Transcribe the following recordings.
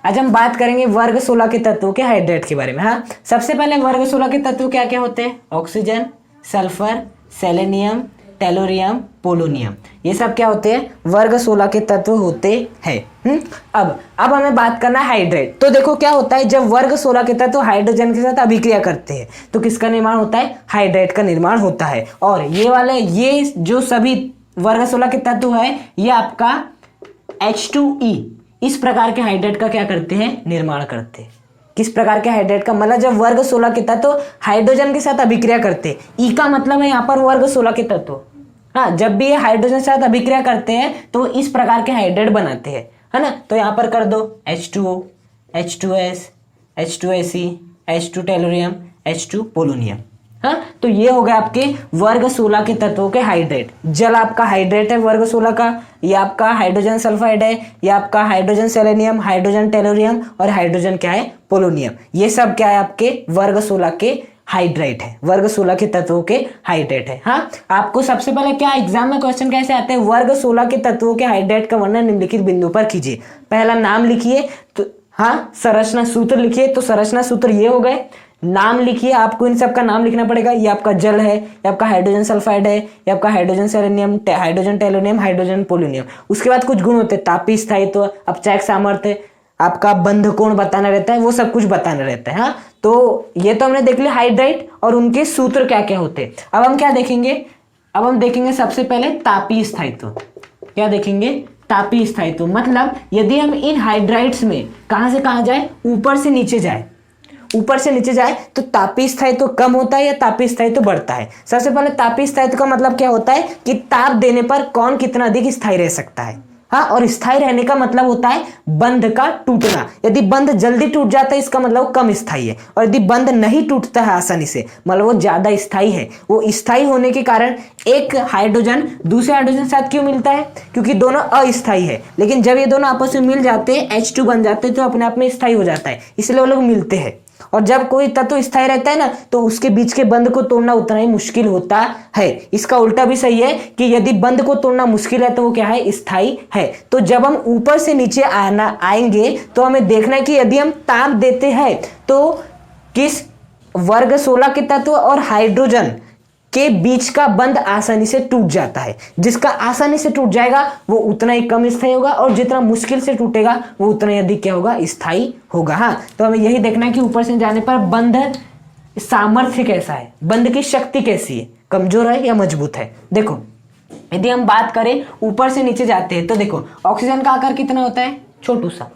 आज हम बात करेंगे वर्ग 16 के तत्वों के हाइड्रेट के बारे में। हाँ, सबसे पहले वर्ग 16 के तत्व क्या क्या होते हैं? Oxygen, sulphur, selenium, tellurium, polonium, ये सब क्या होते हैं? वर्ग 16 के तत्व होते हैं। अब हमें बात करना है हाइड्रेट। तो देखो क्या होता है, जब वर्ग 16 के तत्व हाइड्रोजन के साथ अभिक्रिया करते हैं तो किसका निर्माण होता है? हाइड्रेट का निर्माण होता है। और ये जो सभी वर्ग 16 के तत्व है ये आपका H2E इस प्रकार के हाइड्रेट का क्या करते हैं? निर्माण करते हैं। किस प्रकार के हाइड्रेट का? मतलब जब वर्ग 16 के तत्व हाइड्रोजन के साथ अभिक्रिया करते हैं, ई का मतलब है यहाँ पर वर्ग 16 के तत्व। हाँ, जब भी ये हाइड्रोजन के साथ अभिक्रिया करते हैं तो इस प्रकार के हाइड्रेट बनाते हैं, है ना। तो यहाँ पर कर दो H2O, H2S, H2Se, H2 tellurium, H2 polonium. हाँ, तो ये हो गया आपके वर्ग 16 के तत्वों के हाइड्रेट। जल आपका हाइड्रेट है वर्ग 16 का, ये आपका हाइड्रोजन सल्फाइड है, ये आपका हाइड्रोजन सेलेनियम, हाइड्रोजन टेलोरियम और हाइड्रोजन क्या है? पोलोनियम। ये सब क्या है? आपके वर्ग 16 के हाइड्रेट है, वर्ग 16 के तत्वों के हाइड्रेट है। हाँ, आपको सबसे पहले क्या एग्जाम में क्वेश्चन कैसे आते हैं? वर्ग 16 के तत्वों के हाइड्रेट का वर्णन निम्नलिखित बिंदु पर कीजिए। पहला नाम लिखिए, तो हाँ संरचना सूत्र लिखिए। तो संरचना सूत्र ये हो गए। नाम लिखिए, आपको इन सब का नाम लिखना पड़ेगा। ये आपका जल है, ये आपका हाइड्रोजन सल्फाइड है, ये आपका hydrogen selenium, hydrogen tellurium, hydrogen polonium. उसके बाद कुछ गुण होते हैं, तापीय स्थायित्व, अपचायक सामर्थ्य, आपका बंध कोण बताना रहता है, वो सब कुछ बताना रहता है। हाँ, तो ये तो हमने देख लिया हाइड्रेट और उनके सूत्र क्या क्या होते हैं। अब हम क्या देखेंगे? अब हम देखेंगे सबसे पहले तापीय स्थायित्व। क्या देखेंगे? तापीय स्थायित्व मतलब यदि हम इन हाइड्राइड्स में कहां से कहां जाए? ऊपर से नीचे जाए, ऊपर से नीचे जाए तो तापीय स्थायित्व कम होता है या तापीय स्थायित्व बढ़ता है? सबसे पहले तापीय स्थायित्व का मतलब क्या होता है कि ताप देने पर कौन कितना अधिक स्थायी रह सकता है। हाँ, और स्थायी रहने का मतलब होता है बंध का टूटना। यदि बंध जल्दी टूट जाता है इसका मतलब वो कम स्थायी है, और यदि बंध नहीं टूटता है आसानी से मतलब वो ज्यादा स्थायी है। वो स्थायी होने के कारण एक हाइड्रोजन दूसरे हाइड्रोजन के साथ क्यों मिलता है? क्योंकि दोनों अस्थायी है। लेकिन जब ये दोनों आपस में मिल जाते हैं, H2 बन जाते हैं, तो अपने आप में स्थायी हो जाता है, इसलिए वो लोग मिलते हैं। और जब कोई तत्व स्थायी रहता है ना तो उसके बीच के बंध को तोड़ना उतना ही मुश्किल होता है। इसका उल्टा भी सही है कि यदि बंध को तोड़ना मुश्किल है तो वो क्या है? स्थायी है। तो जब हम ऊपर से नीचे आएंगे तो हमें देखना है कि यदि हम ताप देते हैं तो किस वर्ग 16 के तत्व और हाइड्रोजन के बीच का बंध आसानी से टूट जाता है। जिसका आसानी से टूट जाएगा वो उतना ही कम स्थायी होगा, और जितना मुश्किल से टूटेगा वो उतना ही अधिक क्या होगा? स्थायी होगा। हाँ, तो हमें यही देखना है कि ऊपर से जाने पर बंध सामर्थ्य कैसा है, बंध की शक्ति कैसी है, कमजोर है या मजबूत है। देखो यदि हम बात करें ऊपर से नीचे जाते हैं तो देखो ऑक्सीजन का आकार कितना होता है? छोटू सा।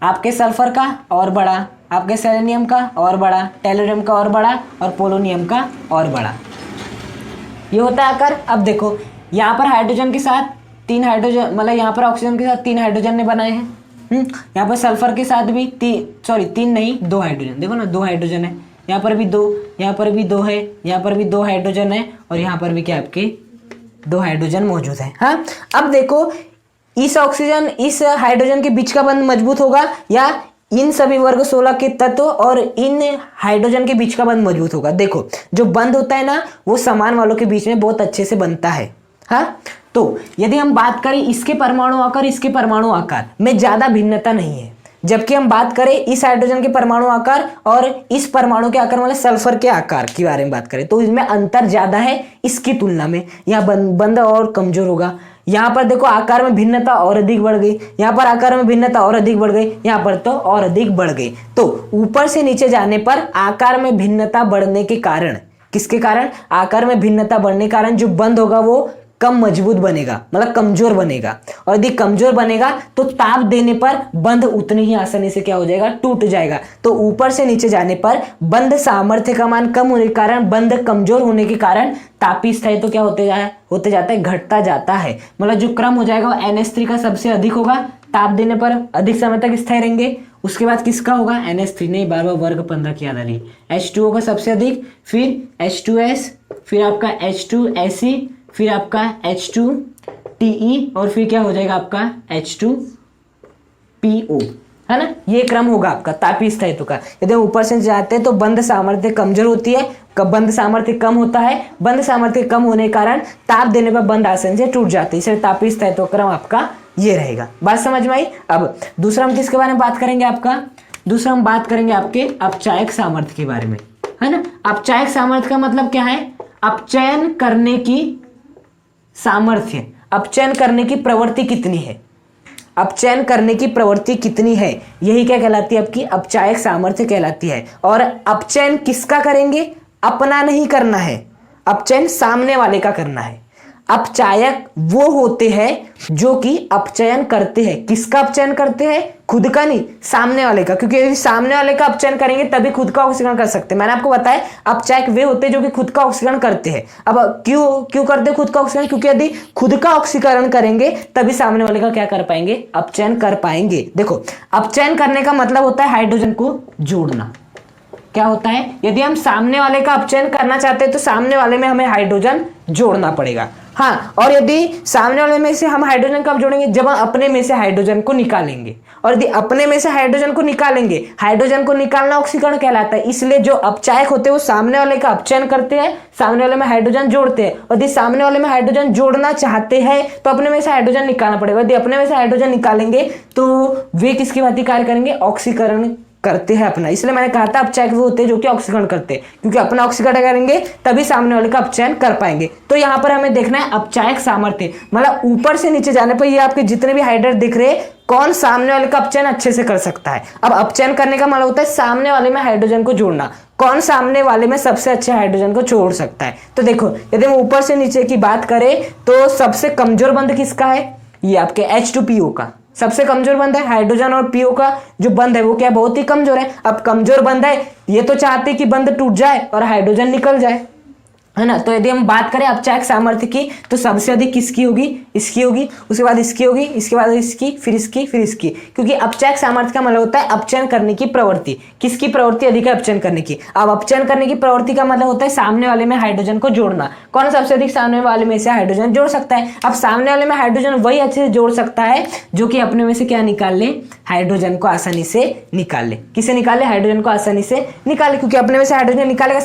आपके सल्फर का और बड़ा, आपके सेलेनियम का और बड़ा, टेलोरियम का और बड़ा, और पोलोनियम का और बड़ा, ये होता है आकार। अब देखो यहाँ पर हाइड्रोजन के साथ 3 हाइड्रोजन, मतलब यहाँ पर ऑक्सीजन के साथ 3 हाइड्रोजन ने बनाए हैं। यहाँ पर सल्फर के साथ भी 3 नहीं 2 हाइड्रोजन। देखो ना 2 हाइड्रोजन है, यहाँ पर भी 2, यहाँ पर भी 2 है, यहाँ पर भी 2 हाइड्रोजन है, और यहाँ पर भी क्या आपके 2 हाइड्रोजन मौजूद है। हाँ, अब देखो इस ऑक्सीजन इस हाइड्रोजन के बीच का बंध मजबूत होगा या इन सभी वर्ग 16 के तत्व और इन हाइड्रोजन के बीच का बंध मजबूत होगा? देखो जो बंध होता है ना वो समान वालों के बीच में बहुत अच्छे से बनता है। हाँ, तो यदि हम बात करें इसके परमाणु आकार इसके परमाणु आकार में ज्यादा भिन्नता नहीं है, जबकि हम बात करें इस हाइड्रोजन के परमाणु आकार और इस परमाणु के आकार वाले सल्फर के आकार के बारे में बात करें तो इसमें अंतर ज्यादा है इसकी तुलना में। यहाँ बंध और कमजोर होगा। यहाँ पर देखो आकार में भिन्नता और अधिक बढ़ गई, यहाँ पर आकार में भिन्नता और अधिक बढ़ गई, यहाँ पर तो और अधिक बढ़ गई। तो ऊपर से नीचे जाने पर आकार में भिन्नता बढ़ने के कारण, किसके कारण? आकार में भिन्नता बढ़ने के कारण जो बंध होगा वो कम मजबूत बनेगा, मतलब कमजोर बनेगा। और यदि कमजोर बनेगा तो ताप देने पर बंध उतनी ही आसानी से क्या हो जाएगा? टूट जाएगा। तो ऊपर से नीचे जाने पर बंध सामर्थ्य का मान कम होने के कारण, बंध कमजोर होने के कारण तापीय स्थायित्व तो क्या होते जाता है? घटता जाता है। मतलब जो क्रम हो जाएगा वो NH3 का सबसे अधिक होगा, ताप देने पर अधिक समय तक स्थायी रहेंगे। उसके बाद किसका होगा? NH3 नहीं, बार बार वर्ग 15 की याद आ रही। H2O का सबसे अधिक, फिर H2S, फिर आपका H2Se, फिर आपका H2TE, और फिर क्या हो जाएगा आपका H2PO, है ना। ये क्रम होगा आपका तापीय स्थायित्व का। यदि ऊपर से जाते हैं तो बंध सामर्थ्य कमजोर होती है, बंध सामर्थ्य कम होता है। बंध सामर्थ्य कम होने के कारण ताप देने पर बंध आसानी से टूट जाती है, इसलिए तापीय स्थायित्व क्रम आपका ये रहेगा। बात समझ में आई। अब दूसरा हम किसके बारे में बात करेंगे आपका, दूसरा हम बात करेंगे आपके अपचायक सामर्थ्य के बारे में, है ना। अपचायक सामर्थ्य का मतलब क्या है, अपचयन करने की सामर्थ्य, अपचयन करने की प्रवृत्ति कितनी है, अपचयन करने की प्रवृत्ति कितनी है, यही क्या कहलाती है, आपकी अपचायक सामर्थ्य कहलाती है। और अपचयन किसका करेंगे, अपना नहीं करना है, अपचयन सामने वाले का करना है। अपचायक वो होते हैं जो कि अपचयन करते हैं, किसका अपचयन करते हैं, खुद का नहीं, सामने वाले का, क्योंकि यदि सामने वाले का अपचयन करेंगे तभी खुद का ऑक्सीकरण कर सकते हैं। मैंने आपको बताया अपचायक वे होते हैं जो कि खुद का ऑक्सीकरण करते हैं। अब क्यों करते हैं खुद का ऑक्सीकरण, क्योंकि यदि खुद का ऑक्सीकरण करेंगे तभी सामने वाले का क्या कर पाएंगे, अपचयन कर पाएंगे। देखो अपचयन करने का मतलब होता है हाइड्रोजन को जोड़ना। क्या होता है, यदि हम सामने वाले का अपचयन करना चाहते हैं तो सामने वाले में हमें हाइड्रोजन जोड़ना पड़ेगा। हाँ, और यदि सामने वाले में से हम हाइड्रोजन कब जोड़ेंगे, जब हम अपने में से हाइड्रोजन को निकालेंगे। और यदि अपने में से हाइड्रोजन को निकालेंगे, हाइड्रोजन को निकालना ऑक्सीकरण कहलाता है। इसलिए जो अपचायक होते हैं वो सामने वाले का अपचयन करते हैं, सामने वाले में हाइड्रोजन जोड़ते हैं। और यदि सामने वाले में हाइड्रोजन जोड़ना चाहते हैं तो अपने में से हाइड्रोजन निकालना पड़ेगा। यदि अपने में से हाइड्रोजन निकालेंगे तो वे किसकी भांति कार्य करेंगे, ऑक्सीकरण करते हैं अपना। इसलिए मैंने कहा था अपचायक वो होते हैं जो कि ऑक्सीकरण करते हैं, क्योंकि अपना ऑक्सीकरण करेंगे तभी सामने वाले का अपचयन कर पाएंगे। तो यहाँ पर हमें देखना है अपचायक सामर्थ्य, मतलब ऊपर से नीचे जाने पर ये आपके जितने भी हाइड्रेट दिख रहे हैं कौन सामने वाले का अपचयन अच्छे से कर सकता है। अब अपचयन करने का मतलब होता है सामने वाले में हाइड्रोजन को जोड़ना, कौन सामने वाले में सबसे अच्छे हाइड्रोजन को जोड़ सकता है। तो देखो यदि हम ऊपर से नीचे की बात करें तो सबसे कमजोर बंध किसका है, ये आपके H2PO का सबसे कमजोर बंध है। हाइड्रोजन और पीओ का जो बंध है वो क्या बहुत ही कमजोर है। अब कमजोर बंध है, ये तो चाहते कि बंध टूट जाए और हाइड्रोजन निकल जाए, है ना। तो यदि हम बात करें अपचायक सामर्थ्य की तो सबसे अधिक किसकी होगी, इसकी होगी, उसके बाद इसकी होगी, इसके बाद इसकी, फिर इसकी, फिर इसकी, क्योंकि अपचायक सामर्थ्य का मतलब होता है अपचयन करने की प्रवृत्ति। किसकी प्रवृत्ति अधिक है, अपचयन करने की। अब अपचयन करने की प्रवृत्ति का मतलब होता है सामने वाले में हाइड्रोजन को जोड़ना, कौन सबसे अधिक सामने वाले में से हाइड्रोजन जोड़ सकता है। अब सामने वाले में हाइड्रोजन वही अच्छे से जोड़ सकता है जो कि अपने में से क्या निकाल ले, हाइड्रोजन को आसानी से निकाल ले। किसे निकाले, हाइड्रोजन को आसानी से निकाले, क्योंकि अपने में से हाइड्रोजन निकालेगा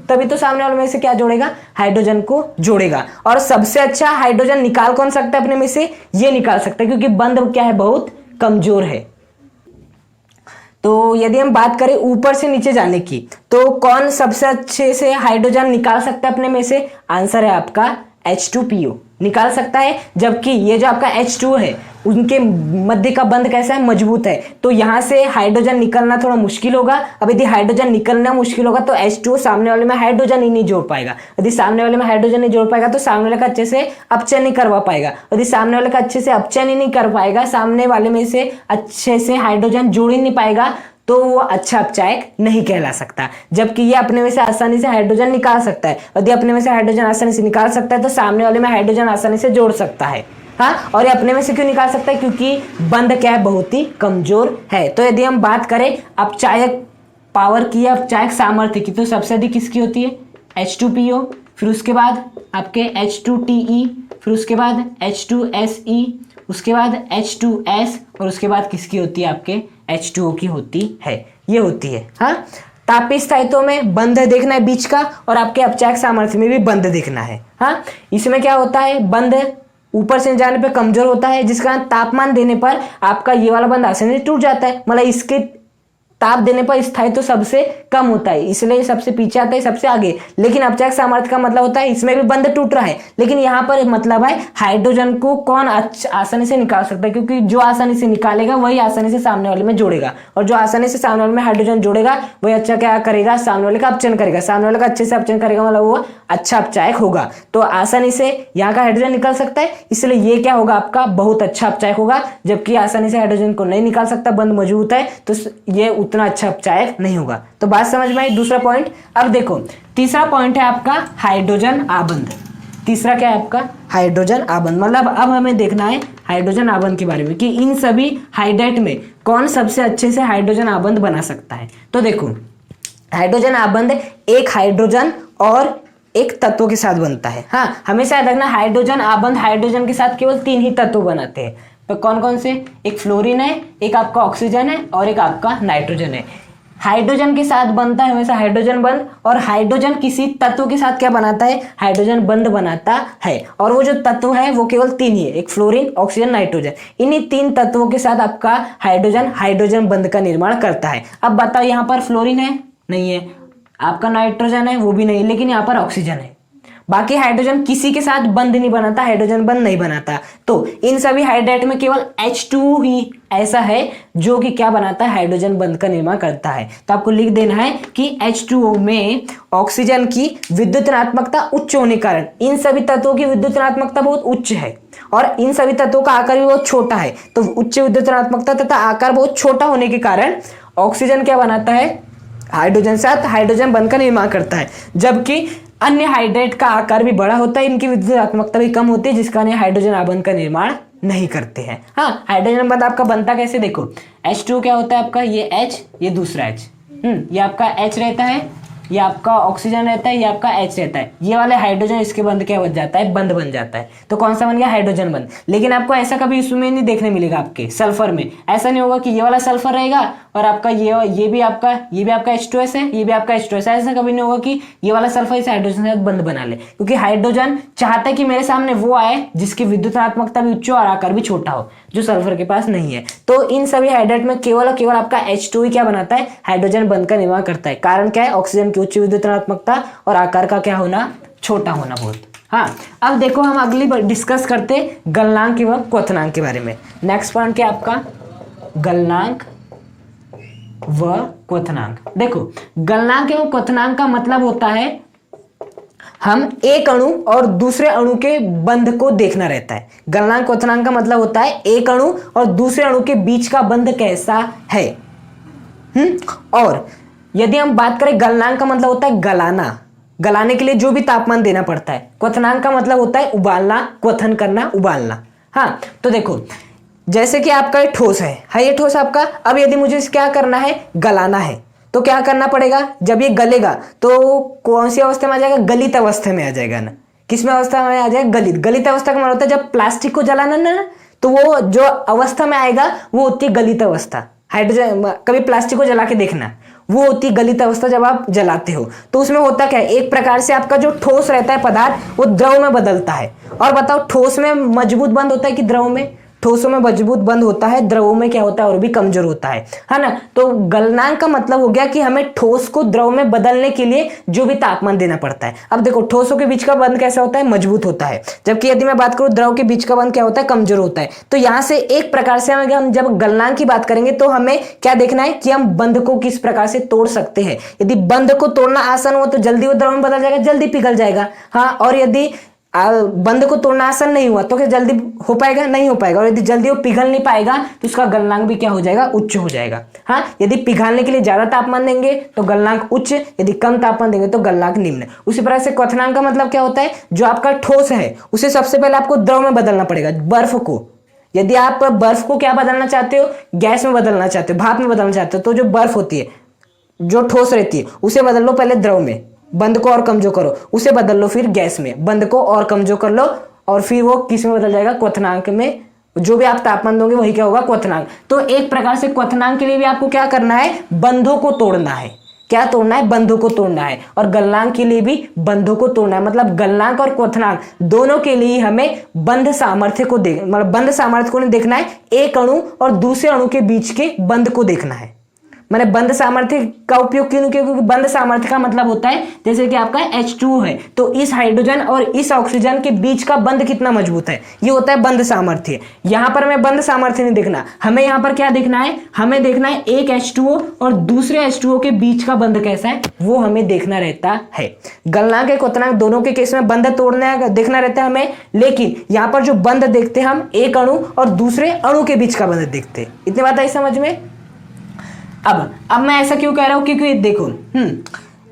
तभी तो सामने वाले में से क्या जोड़ेगा, हाइड्रोजन को जोड़ेगा। और सबसे अच्छा हाइड्रोजन निकाल कौन सकता है अपने में से, ये निकाल सकता है, क्योंकि बंध क्या है, बहुत कमजोर है। तो यदि हम बात करें ऊपर से नीचे जाने की तो कौन सबसे अच्छे से हाइड्रोजन निकाल सकता है अपने में से, आंसर है आपका H2PO निकाल सकता है। जबकि ये जो आपका H2 है उनके मध्य का बंध कैसा है, मजबूत है, तो यहाँ से हाइड्रोजन निकलना थोड़ा मुश्किल होगा। अब यदि हाइड्रोजन निकलना मुश्किल होगा तो H2 सामने वाले में हाइड्रोजन ही नहीं जोड़ पाएगा। यदि सामने वाले में हाइड्रोजन नहीं जोड़ पाएगा तो सामने वाले का अच्छे से अपचयन नहीं करवा पाएगा। यदि सामने वाले का अच्छे से अपचयन ही नहीं कर पाएगा, सामने वाले में से अच्छे से हाइड्रोजन जोड़ ही नहीं पाएगा, तो वो अच्छा अपचायक नहीं कहला सकता। जबकि ये अपने में से आसानी से हाइड्रोजन निकाल सकता है। यदि अपने में से हाइड्रोजन आसानी से निकाल सकता है तो सामने वाले में हाइड्रोजन आसानी से जोड़ सकता है। हाँ, और ये अपने में से क्यों निकाल सकता है, क्योंकि बंध क्या है, बहुत ही कमजोर है। तो यदि हम बात करें अपचायक पावर की, अपचायक सामर्थ्य की, तो सबसे अधिक किसकी होती है, H2PO, फिर उसके बाद आपके H2TE, फिर उसके बाद H2SE, उसके बाद H2S, और उसके बाद किसकी होती है, आपके H2O की होती है। ये होती है। हाँ, तापीय स्थायित्व में बंध देखना है बीच का, और आपके अपचायक सामर्थ्य में भी बंध देखना है। हाँ, इसमें क्या होता है, बंध ऊपर से जाने पे कमजोर होता है, जिस कारण तापमान देने पर आपका ये वाला बंध आसानी से टूट जाता है। मतलब इसके ताप देने पर स्थायित्व तो सबसे कम होता है, इसलिए सबसे पीछे आता है, सबसे आगे। लेकिन अपचायक सामर्थ्य का मतलब होता है इसमें भी बंध टूट रहा है, लेकिन यहाँ पर मतलब है हाइड्रोजन को कौन आसानी से निकाल सकता है, क्योंकि जो आसानी से निकालेगा वही आसानी से सामने वाले में जोड़ेगा, और जो आसानी से सामने वाले में हाइड्रोजन जोड़ेगा वही अच्छा क्या करेगा, सामने वाले का अपचयन करेगा। सामने वाले का अच्छे से अपचयन करेगा, मतलब वो अच्छा अपचायक होगा। तो आसानी से यहाँ का हाइड्रोजन निकल सकता है, इसलिए ये क्या होगा, आपका बहुत अच्छा अपचायक होगा। जबकि आसानी से हाइड्रोजन को नहीं निकाल सकता, बंध मजबूत है, तो ये उतना अच्छा अपचायक नहीं होगा। तो बात समझ में आई, दूसरा पॉइंट। अब देखो तीसरा पॉइंट है आपका हाइड्रोजन आबंध। तीसरा क्या है आपका, हाइड्रोजन आबंध। मतलब अब हमें देखना है हाइड्रोजन आबंध के बारे में कि इन सभी हाइड्रेट में कौन सबसे अच्छे से हाइड्रोजन आबंध बना सकता है। तो देखो हाइड्रोजन आबंध एक हाइड्रोजन और एक तत्व के साथ बनता है। हाँ, हमेशा याद रखना हाइड्रोजन आबंध हाइड्रोजन के साथ केवल 3 ही तत्व बनाते हैं। तो कौन कौन से, एक फ्लोरीन है, एक आपका ऑक्सीजन है, और एक आपका नाइट्रोजन है। हाइड्रोजन के साथ बनता है हमेशा हाइड्रोजन बंध, और हाइड्रोजन किसी तत्व के साथ क्या बनाता है, हाइड्रोजन बंध बनाता है। और वो जो तत्व है वो केवल 3 ही है, एक फ्लोरीन, ऑक्सीजन, नाइट्रोजन। इन्हीं 3 तत्वों के साथ आपका हाइड्रोजन बंध का निर्माण करता है। अब बताओ यहाँ पर फ्लोरीन है, नहीं है, आपका नाइट्रोजन है, वो भी नहीं, लेकिन यहाँ पर ऑक्सीजन है। बाकी हाइड्रोजन किसी के साथ बंध नहीं बनाता, हाइड्रोजन बंध नहीं बनाता। तो इन सभी हाइड्रेट में केवल H2 ही ऐसा है जो कि क्या बनाता है, हाइड्रोजन बंध का निर्माण करता है। तो आपको लिख देना है कि H2O में ऑक्सीजन की विद्युत ऋणात्मकता उच्च होने के कारण इन सभी तत्वों की विद्युत ऋणात्मकता बहुत उच्च है, और इन सभी तत्वों का आकार भी बहुत छोटा है। तो उच्च विद्युत ऋणात्मकता तथा आकार बहुत छोटा होने के कारण ऑक्सीजन क्या बनाता है, हाइड्रोजन साथ हाइड्रोजन बंध का निर्माण करता है। जबकि अन्य हाइड्रेट का आकार भी बड़ा होता है, इनकी विद्युत ऋणात्मकता भी कम होती है, जिस कारण हाइड्रोजन आबंध का निर्माण नहीं करते हैं। हाँ, हाइड्रोजन बंध आपका बनता कैसे, देखो H2 क्या होता है आपका, ये H, ये दूसरा H, ये आपका H रहता है, ये आपका ऑक्सीजन रहता है, ये आपका H रहता है। ये वाले हाइड्रोजन इसके बंध क्या बन जाता है, बंध बन जाता है। तो कौन सा बन गया, हाइड्रोजन बंध। लेकिन आपको ऐसा कभी इसमें नहीं देखने मिलेगा, आपके सल्फर में ऐसा नहीं होगा कि ये वाला सल्फर रहेगा और आपका ये भी आपका H2S है, ये भी आपका H2S है। ऐसा कभी नहीं होगा कि ये वाला सल्फर इस हाइड्रोजन के साथ बंध बना ले, क्योंकि हाइड्रोजन चाहता है कि मेरे सामने वो आए जिसकी विद्युत ऋणात्मकता भी उच्च हो और आकार भी छोटा हो, जो सल्फर के पास नहीं है। तो इन सभी हाइड्रेट में केवल और केवल आपका H2 ही क्या बनाता है, हाइड्रोजन बंध का निर्माण करता है। कारण क्या है, ऑक्सीजन की उच्च विद्युत ऋणात्मकता और आकार का क्या होना, छोटा होना बहुत। हाँ, अब देखो हम अगली बार डिस्कस करते गलनांक एवं क्वथनांक के बारे में। नेक्स्ट पॉइंट क्या आपका, गलनांक व क्वथनांक। देखो गलनांक एवं क्वथनांक का मतलब होता है हम एक अणु और दूसरे अणु के बंध को देखना रहता है। गलनांक क्वथनांक का मतलब होता है एक अणु और दूसरे अणु के बीच का बंध कैसा है। और यदि हम बात करें, गलनांक का मतलब होता है गलाना, गलाने के लिए जो भी तापमान देना पड़ता है। क्वथनांक का मतलब होता है उबालना, क्वथन करना, उबालना। हाँ, तो देखो जैसे कि आपका ये ठोस है, ये ठोस आपका। अब यदि मुझे क्या करना है, गलाना है, तो क्या करना पड़ेगा, जब ये गलेगा तो कौन सी अवस्था में आ जाएगा, गलित अवस्था में आ जाएगा ना। किस में अवस्था में आ जाएगा, गलित अवस्था का मतलब होता है जब प्लास्टिक को जलाना ना, तो वो जो अवस्था में आएगा वो होती है गलित अवस्था। हाइड्रोजन, कभी प्लास्टिक को जला के देखना, वो होती है गलित अवस्था जब आप जलाते हो। तो उसमें होता क्या है, एक प्रकार से आपका जो ठोस रहता है पदार्थ वो द्रव में बदलता है। और बताओ ठोस में मजबूत बंध होता है कि द्रव में, ठोसों में मजबूत बंध होता है, द्रवों में क्या होता है और भी कमजोर होता है ना। तो गलनांक का मतलब हो गया कि हमें ठोस को द्रव में बदलने के लिए जो भी तापमान देना पड़ता है। अब देखो ठोसों के बीच का बंध कैसा होता है, मजबूत होता है, जबकि यदि मैं बात करूं द्रव के बीच का बंध क्या होता है, कमजोर होता है। तो यहां से एक प्रकार से हम जब गलनांक की बात करेंगे तो हमें क्या देखना है कि हम बंध को किस प्रकार से तोड़ सकते हैं। यदि बंध को तोड़ना आसान हो तो जल्दी वो द्रव में बदल जाएगा, जल्दी पिघल जाएगा। हाँ, और यदि बंध को तोड़ना आसान नहीं हुआ तो क्या जल्दी हो पाएगा, नहीं हो पाएगा। और यदि जल्दी वो पिघल नहीं पाएगा तो उसका गलनांक भी क्या हो जाएगा, उच्च हो जाएगा। हाँ, यदि पिघलने के लिए ज्यादा तापमान देंगे तो गलनांक उच्च, यदि कम तापमान देंगे तो गलनांक निम्न। उसी प्रकार से क्वथनांक का मतलब क्या होता है, जो आपका ठोस है उसे सबसे पहले आपको द्रव में बदलना पड़ेगा। बर्फ को, यदि आप बर्फ को क्या बदलना चाहते हो, गैस में बदलना चाहते हो, भाप में बदलना चाहते हो, तो जो बर्फ होती है जो ठोस रहती है उसे बदल लो पहले द्रव में, बंध को और कमजोर करो, उसे बदल लो फिर गैस में, बंध को और कमजोर कर लो, और फिर वो किस में बदल जाएगा, क्वथनांक में। जो भी आप तापमान दोगे वही क्या होगा, क्वथनांक। तो एक प्रकार से क्वथनांक के लिए भी आपको क्या करना है, बंधों को तोड़ना है। क्या तोड़ना है, बंधों को तोड़ना है। और गलनांक के लिए भी बंधों को तोड़ना है। मतलब गलनांक और क्वथनांक दोनों के लिए हमें बंध सामर्थ्य को मतलब बंध सामर्थ्य को नहीं देखना है, एक अणु और दूसरे अणु के बीच के बंध को देखना है। मैंने बंध सामर्थ्य का उपयोग क्यों किया, क्योंकि बंध सामर्थ्य का मतलब होता है जैसे कि आपका H2 है तो इस हाइड्रोजन और इस ऑक्सीजन के बीच का बंध कितना मजबूत है, ये होता है बंध सामर्थ्य। यहाँ पर हमें बंध सामर्थ्य नहीं देखना, हमें यहाँ पर क्या देखना है, हमें देखना है एक H2O और दूसरे H2O के बीच का बंध कैसा है, वो हमें देखना रहता है। गलनांक और क्वथनांक दोनों के केस में बंध तोड़ना देखना रहता है हमें, लेकिन यहाँ पर जो बंध देखते हैं हम एक अणु और दूसरे अणु के बीच का बंध देखते हैं। इतनी बात आई समझ में। अब मैं ऐसा क्यों कह रहा हूं, क्योंकि देखो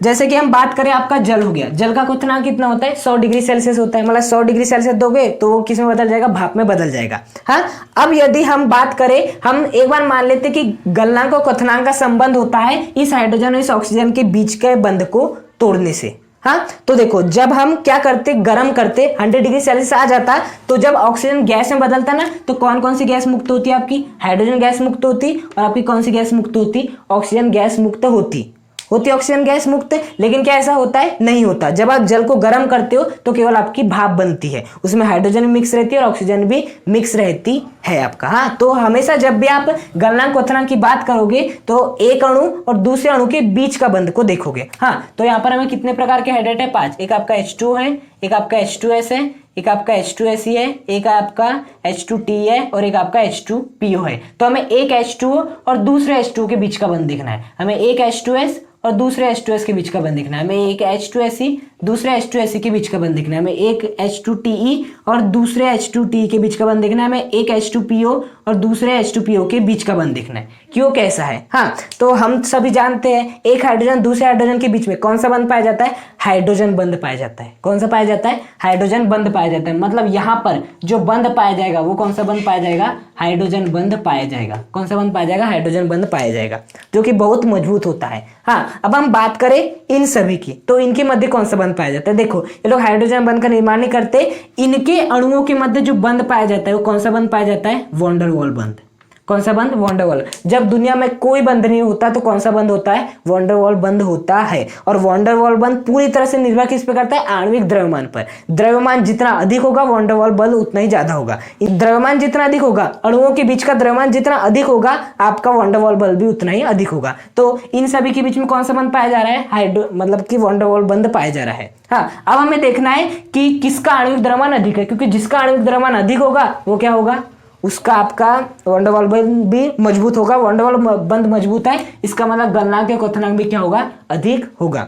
जैसे कि हम बात करें आपका जल हो गया, जल का क्वथनांक कितना होता है, 100 डिग्री सेल्सियस होता है। मतलब 100 डिग्री सेल्सियस दोगे तो वो किस में बदल जाएगा, भाप में बदल जाएगा। हाँ, अब यदि हम बात करें, हम एक बार मान लेते कि गलनांक और क्वथनांक का संबंध होता है इस हाइड्रोजन और इस ऑक्सीजन के बीच के बंध को तोड़ने से। हाँ, तो देखो जब हम क्या करते, गर्म करते 100 डिग्री सेल्सियस आ जाता, तो जब ऑक्सीजन गैस में बदलता ना, तो कौन कौन सी गैस मुक्त होती है आपकी, हाइड्रोजन गैस मुक्त होती, और आपकी कौन सी गैस मुक्त होती, ऑक्सीजन गैस मुक्त होती ऑक्सीजन गैस मुक्त। लेकिन क्या ऐसा होता है, नहीं होता। जब आप जल को गर्म करते हो तो केवल आपकी भाप बनती है, उसमें हाइड्रोजन भी मिक्स रहती है और ऑक्सीजन भी मिक्स रहती है आपका। हाँ, तो हमेशा जब भी आप गलनांक क्वथनांक की बात करोगे तो एक अणु और दूसरे अणु के बीच का बंध को देखोगे। हाँ, तो यहाँ पर हमें कितने प्रकार के हाइड्रेट है, 5। एक आपका H2 है, एक आपका H2S है, एक आपका H2Se है, एक आपका H2T है, और एक आपका H2PO है। तो हमें एक H2O और दूसरे H2O के बीच का बंध देखना है, हमें एक H2S और दूसरे H2S के बीच का बंध देखना है, हमें एक H2Se दूसरे H2Se के बीच का बंध देखना है, हमें एक H2Te और दूसरे H2Te के बीच का बंध देखना है, हमें एक H2PO और दूसरे H2PO के बीच का बंध देखना है। क्यों, कैसा है। हाँ, तो हम सभी जानते हैं एक हाइड्रोजन दूसरे हाइड्रोजन के बीच में कौन सा बंध पाया जाता है, हाइड्रोजन बंध पाया जाता है। कौन सा पाया जाता है, हाइड्रोजन बंध पाया जाता है। मतलब यहाँ पर जो बंध पाया जाएगा वो कौन सा बंध पाया जाएगा, हाइड्रोजन बंध पाया जाएगा। कौन सा बंध पाया जाएगा, हाइड्रोजन बंध पाया जाएगा, जो कि बहुत मजबूत होता है। हाँ, अब हम बात करें इन सभी की, तो इनके मध्य कौन सा बंध पाया जाता है। देखो ये लोग हाइड्रोजन बंध का निर्माण नहीं करते, इनके अणुओं के मध्य जो बंध पाया जाता है वो कौन सा बंध पाया जाता है, वॉन डेर वाल बंध। कौन सा बंध, वॉन डेर वाल। जब दुनिया में कोई बंध नहीं होता तो कौन सा बंध होता है, वॉन डेर वाल बंध होता है। और वॉन डेर वाल बंध पूरी तरह से निर्भर किस पे करता है, आणविक द्रव्यमान पर। द्रव्यमान जितना अधिक होगा वॉन डेर वाल बंध उतना ही ज्यादा होगा। द्रव्यमान जितना अधिक होगा, अणुओं के बीच का द्रव्यमान जितना अधिक होगा, आपका वॉन डेर वाल बंध भी उतना ही अधिक होगा। तो इन सभी के बीच में कौन सा बंध पाया जा रहा है, मतलब कि वॉन डेर वाल बंध पाया जा रहा है। हाँ, अब हमें देखना है कि किसका आणविक द्रव्यमान अधिक है, क्योंकि जिसका आणविक द्रव्यमान अधिक होगा वो क्या होगा, उसका आपका वॉन डेर वाल बंध भी मजबूत होगा। वॉन डेर वाल बंध मजबूत है, इसका मतलब गलनांक या क्वथनांक भी क्या होगा, अधिक होगा।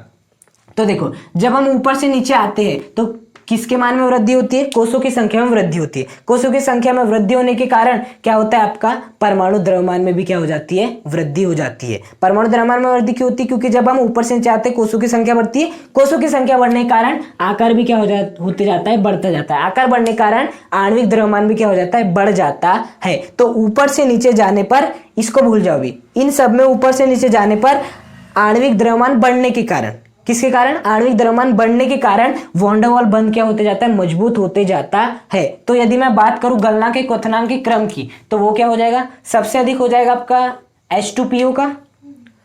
तो देखो जब हम ऊपर से नीचे आते हैं तो किसके मान में वृद्धि होती है, कोषों की संख्या में वृद्धि होती है। कोषों की संख्या में वृद्धि होने के कारण क्या होता है, आपका परमाणु द्रव्यमान में भी क्या हो जाती है, वृद्धि हो जाती है। परमाणु द्रव्यमान में वृद्धि क्यों होती है, क्योंकि जब हम ऊपर से नीचे आते हैं कोषों की संख्या बढ़ती है। कोषों की संख्या बढ़ने के कारण आकार भी क्या होते जाता है, बढ़ता जाता है। आकार बढ़ने के कारण आणविक द्रव्यमान भी क्या हो जाता है, बढ़ जाता है। तो ऊपर से नीचे जाने पर, इसको भूल जाओ भी, इन सब में ऊपर से नीचे जाने पर आणविक द्रव्यमान बढ़ने के कारण, किसके कारण, आणविक द्रव्यमान बढ़ने के कारण वॉन डेर वाल बंध क्या होते जाता है, मजबूत होते जाता है। तो यदि मैं बात करूं गलनांक के क्वथनांक के क्रम की, तो वो क्या हो जाएगा, सबसे अधिक हो जाएगा आपका H2PO का,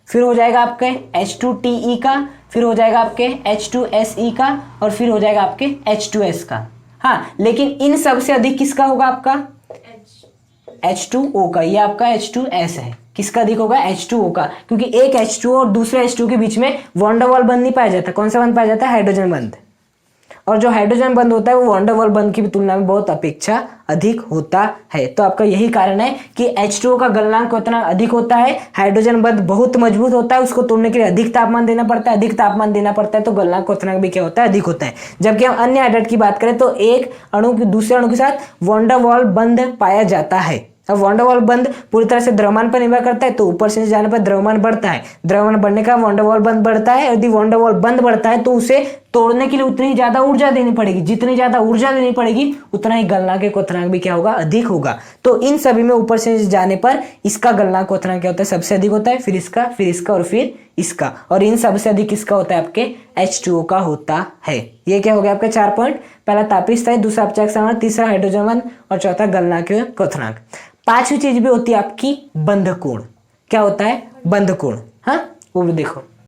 फिर हो जाएगा आपके H2Te का, फिर हो जाएगा आपके H2Se का, और फिर हो जाएगा आपके H2S का। हाँ, लेकिन इन सबसे अधिक किसका होगा, आपका H2O का। ये आपका H2S है, किसका अधिक होगा, H2O का, क्योंकि एक H2O और दूसरे H2O के बीच में वॉन डेर वाल बंध नहीं पाया जाता। कौन सा बंध पाया जाता है, हाइड्रोजन बंध। और जो हाइड्रोजन बंध होता है वो वॉन डेर वाल बंध की तुलना में बहुत अपेक्षा अधिक होता है। तो आपका यही कारण है कि H2O का गलनांक उतना अधिक होता है, हाइड्रोजन बंध बहुत मजबूत होता है, उसको तोड़ने के लिए अधिक तापमान देना पड़ता है, अधिक तापमान देना पड़ता है, तो गलनांक उतना भी क्या होता है, अधिक होता है। जबकि हम अन्य हाइड्रेट की बात करें तो एक अणु की दूसरे अणु के साथ वॉन डेर वाल बंध पाया जाता है। अब वॉन डेर वाल बंध पूरी तरह से द्रव्यमान पर निर्भर करता है, तो ऊपर से जाने पर द्रव्यमान बढ़ता है, द्रव्यमान बढ़ने का वॉन डेर वाल बंध बढ़ता है। यदि वॉन डेर वाल बंध बढ़ता है तो उसे तोड़ने के लिए उतनी ही ज्यादा ऊर्जा देनी पड़ेगी, जितनी ज्यादा ऊर्जा देनी पड़ेगी उतना ही गलनांक क्वथनांक भी क्या होगा, अधिक होगा। तो इन सभी में ऊपर से जाने पर इसका गलनांक क्वथनांक क्या होता है, सबसे अधिक होता है, फिर इसका और फिर इसका, और इन सबसे अधिक किसका होता है, आपके H2O का होता है। ये क्या हो गया आपका 4 पॉइंट, पहला तापीय स्थायी, दूसरा अपचायक सामर्थ्य, तीसरा हाइड्रोजन बंध, और चौथा गलनांक क्वथनांक। पांचवी चीज भी होती है आपकी बंध कोण। क्या होता है, बंध कोण। हाँ, वो भी देखो,